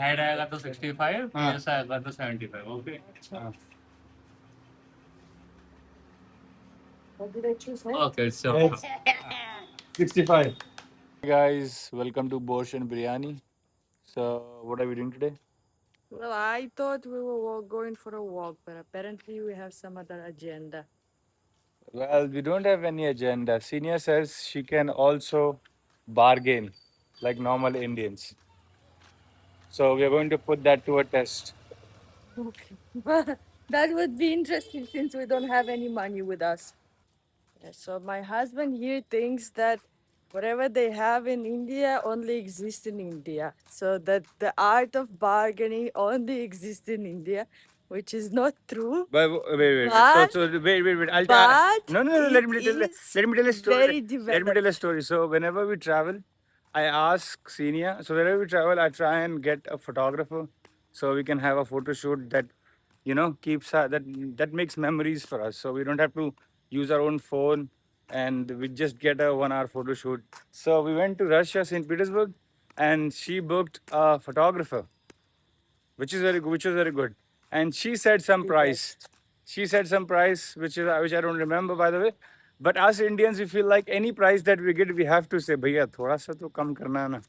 Head आएगा तो 65, tales आएगा तो 75. Okay. What did I choose? Okay, so 65. Hey guys, welcome to Borscht and Biryani. So, what are we doing today? Well, I thought we were going for a walk, but apparently we have some other agenda. Well, we don't have any agenda. Senior says she can also bargain like normal Indians. So, we are going to put that to a test. Okay. But that would be interesting since we don't have any money with us. Yeah, so my husband here thinks that whatever they have in India only exists in India. So that the art of bargaining only exists in India, which is not true. But wait. But Wait. but No. it is Let me tell a story. very Let me tell a developed. story. So, whenever we travel, I ask senior. So, wherever we travel, I try and get a photographer so we can have a photo shoot that, keeps that makes memories for us. So, we don't have to use our own phone and we just get a 1 hour photo shoot. So, we went to Russia, St. Petersburg, and she booked a photographer which was very good. And she said some The price. best. She said some price which I don't remember by the way. But us Indians, we feel like any price that we get, we have to say, "Bhaiya, thoda sa to kam karna hai na.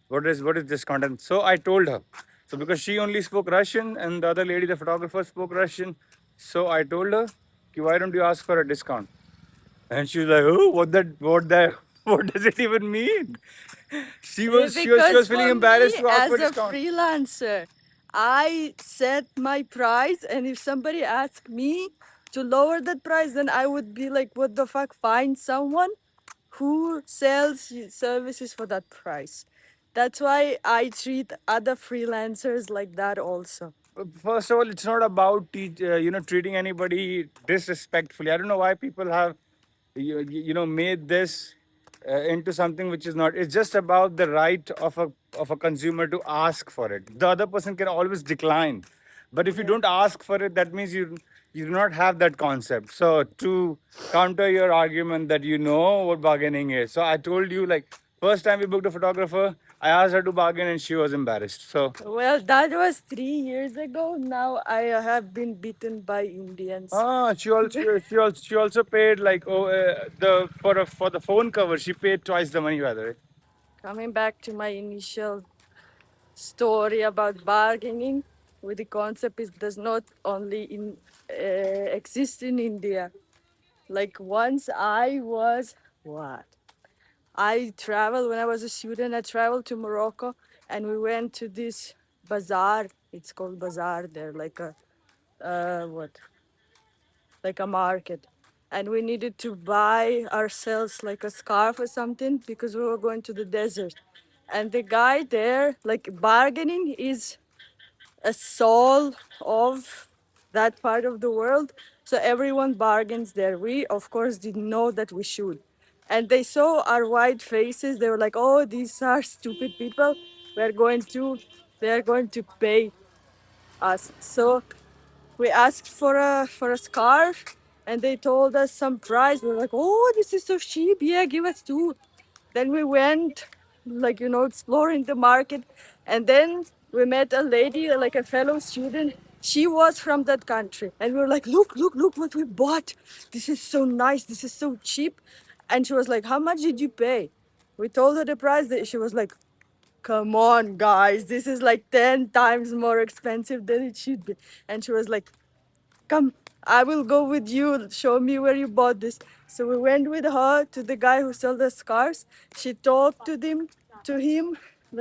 What is this content?" So I told her. So because she only spoke Russian and the other lady, the photographer, spoke Russian, so I told her, "Ki, why don't you ask for a discount?" And she was like, "Oh, what does it even mean?" She was Because feeling for embarrassed me, to ask for as a a discount. freelancer, I set my price, and if somebody asked me to lower that price, then I would be like, what the fuck? Find someone who sells services for that price. That's why I treat other freelancers like that also. First of all, it's not about treating anybody disrespectfully. I don't know why people have made this into something which is not. It's just about the right of a consumer to ask for it. The other person can always decline, but if you Yeah. don't ask for it, that means you do not have that concept. So to counter your argument that you know what bargaining is, so I told you, like, first time we booked a photographer, I asked her to bargain and she was embarrassed. So Well, that was 3 years ago. Now I have been beaten by Indians. she also paid, like, the for the phone cover. She paid twice the money, by the way. Coming back to my initial story about bargaining with the concept, it does not only exist in India. Like once I was what? I traveled when I was a student. I traveled to Morocco, and we went to this bazaar. It's called bazaar there, like a what? Like a market. And we needed to buy ourselves like a scarf or something because we were going to the desert. And the guy there, like bargaining is a soul of that part of the world. So everyone bargains there. We, of course, didn't know that we should. And they saw our white faces. They were like, "Oh, these are stupid people. We're going to, they're going to pay us." So we asked for a scarf, and they told us some price. We were like, "Oh, this is so cheap. Yeah, give us two." Then we went, like, exploring the market, and then we met a lady, like a fellow student. She was from that country, and we were like, look what we bought. This is so nice. This is so cheap. And she was like, "How much did you pay?" We told her the price. That she was like, "Come on, guys, this is like 10 times more expensive than it should be." And she was like, "Come, I will go with you. Show me where you bought this." So we went with her to the guy who sold the scarves. She talked to him,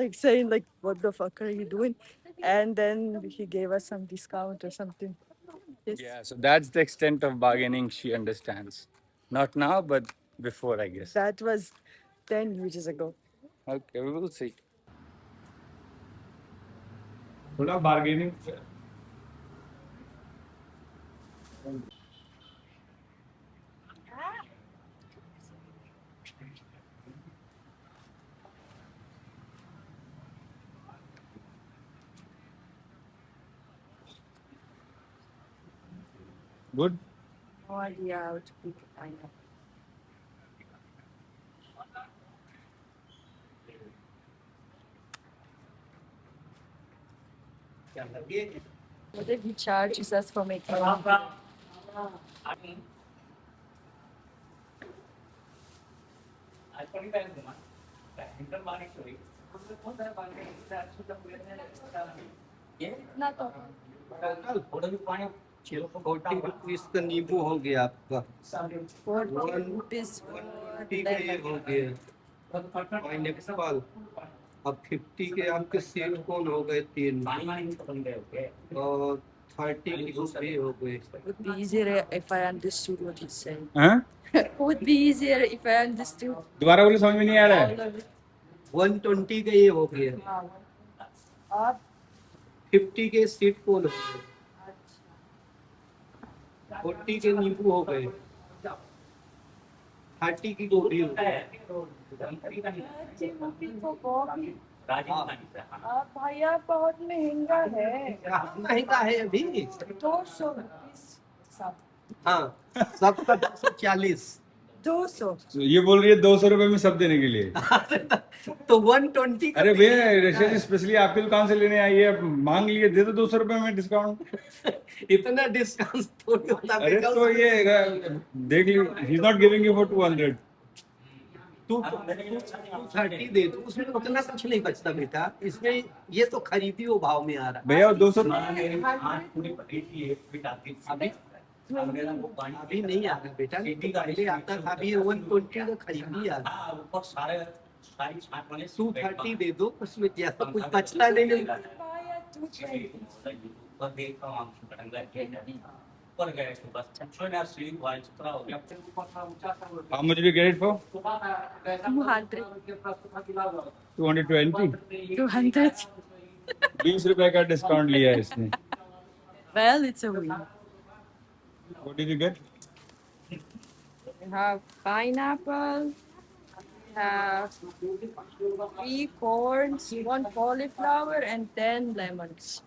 like saying, like, "What the fuck are you doing?" And then he gave us some discount or something. Yes. Yeah, so that's the extent of bargaining she understands. Not now, but before, I guess. That was 10 years ago. Okay, we will see. थोड़ा bargaining. Good. No idea how to pick a pineapple. What if he charges us for making it? इतना तो 40 rupees का नींबू हो गया आपका, 40 rupees for 50 का ये हो lemon. गया पाइनएप्पल, अब 50 के आपके स्वीट कॉर्न हो गए 3 और 30 रुपए हो गए। Would be easier if I understood what he's saying. हाँ? Would be easier if I understood दोबारा बोले, समझ में नहीं आ रहा all है। of it. 120 का ये हो गया, Wow. और 50 के स्वीट कॉर्न हो गए, 40 के नींबू हो गए, 30 की गोभी हो गई। 30 rupees for gobi. भैया बहुत महंगा है, महंगा है अभी। 200 rupees सब, हाँ, सबका 240। 200. ये बोल रही है 200 रुपए में सब देने के लिए। तो 120 का अरे भैया, रशिया स्पेशली आपकी दुकान से लेने आई है, अब मांग लिए, दे दो 200 रुपए में डिस्काउंट। इतना डिस्काउंट थोड़ी होता है। अरे तो ये देख ली, he is not giving you for 200। तू 230 दे दो, उसमें उतना कुछ नहीं बचता बेटा, इसमें ये तो खरीदी हो भाव में आ रहा है। भैया 200 अभी नहीं आ रहा बेटा, पहले आता था, अभी 120 का खरीदी आ रहा है। 230 दे दो, उसमें ज्यादा कुछ बचता नहीं है। भैया 220. how much did you get it for? 200. 220। 200. 20 रुपए का डिस्काउंट लिया है इसने। Well, it's a win. What did you get? We have pineapple, we have 3 corns, 1 cauliflower, and 10 lemons.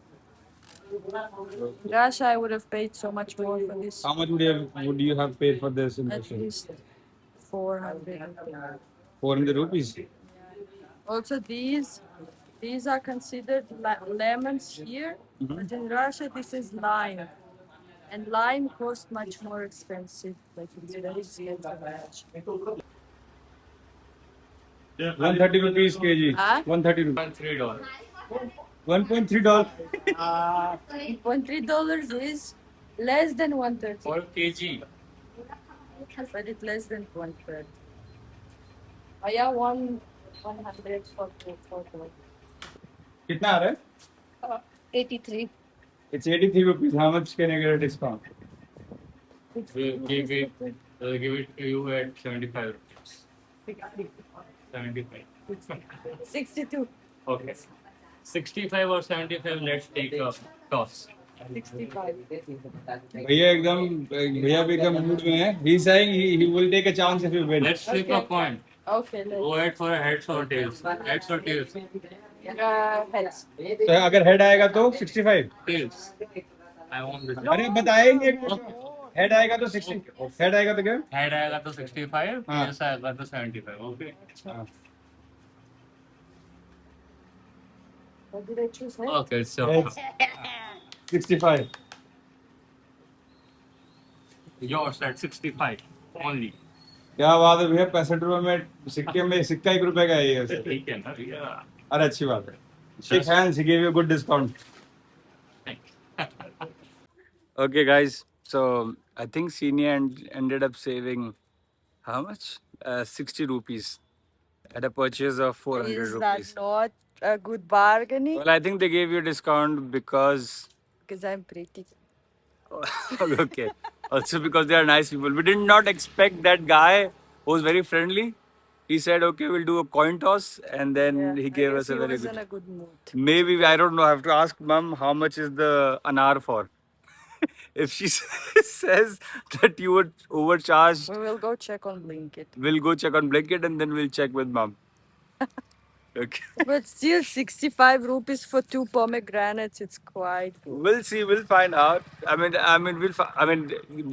Gosh, I would have paid so much more for this. How much would you have paid for this in At Russia? least 400. 400 rupees. Also, these are considered lemons here, but in Russia this is lime, and lime costs much more expensive. Like it's very expensive. Actually. 130 rupees kg. Huh? 130 rupees. $3. $1.3. $1.3 is less than 130, For kg. but it's less than 130. Oh yeah, 100 for two. कितना आ रहा है? 83. It's 83 rupees. How much can you get a discount? We'll give it to you at 75 rupees. 75. 62. Okay. 65 or 75, let's take a toss. 65. भैया भी एकदम mood में है. He's saying he will take a chance if you win. Let's flip a coin. Okay, let's. Go ahead for a heads or tails. Heads or tails? Heads. तो अगर head आएगा तो 65. Tails. I want this. अरे बताएंगे. Head आएगा तो 60. Head आएगा तो क्या? Head आएगा तो 65, हाँ. tails आएगा तो 75. Okay. हाँ. What did I choose? Heads? Okay, so 65. yours at 65 only. क्या बात है भैया, 65 रुपए में सिक्का 1 रुपए का है ये वैसे. ठीक है ना भैया. अरे अच्छी बात है. Shake hands, he gave you a good discount. Okay, guys. So I think Senior ended up saving how much? 60 rupees at a purchase of 400 Is rupees. that not a good bargaining? Well, I think they gave you a discount because Because I'm pretty. okay. Also because they are nice people. We did not expect that guy who was very friendly. He said, "Okay, we'll do a coin toss," and then Yeah, he I gave guess us a he very was good. in a good mood. Maybe I don't know. I have to ask Mom how much is the anar for. If she says that you would overcharge, We will go check on Blinkit. we'll go check on Blinkit and then we'll check with Mom. Okay. But still, 65 rupees for 2 pomegranates, it's quite good. We'll see. We'll find out.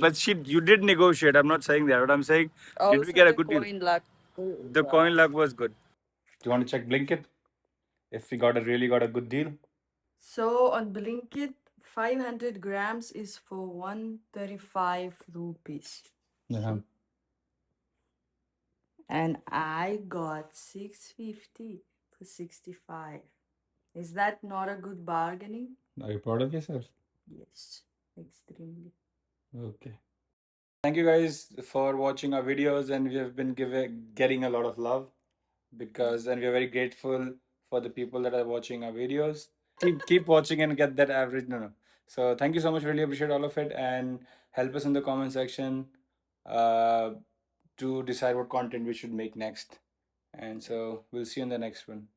But you did negotiate. I'm not saying that. But I'm saying, did we get a the good deal? coin luck. The coin luck was good. Do you want to check Blinkit? If we really got a good deal? So on Blinkit, 500 grams is for 135 rupees. Yeah. And I got 650 for 65. Is that not a good bargaining? Are you proud of yourself? Yes, extremely. Okay. Thank you guys for watching our videos, and we have been getting a lot of love because, and we are very grateful for the people that are watching our videos. Keep watching and get that average. No. So thank you so much. Really appreciate all of it, and help us in the comment section to decide what content we should make next. And so we'll see you in the next one.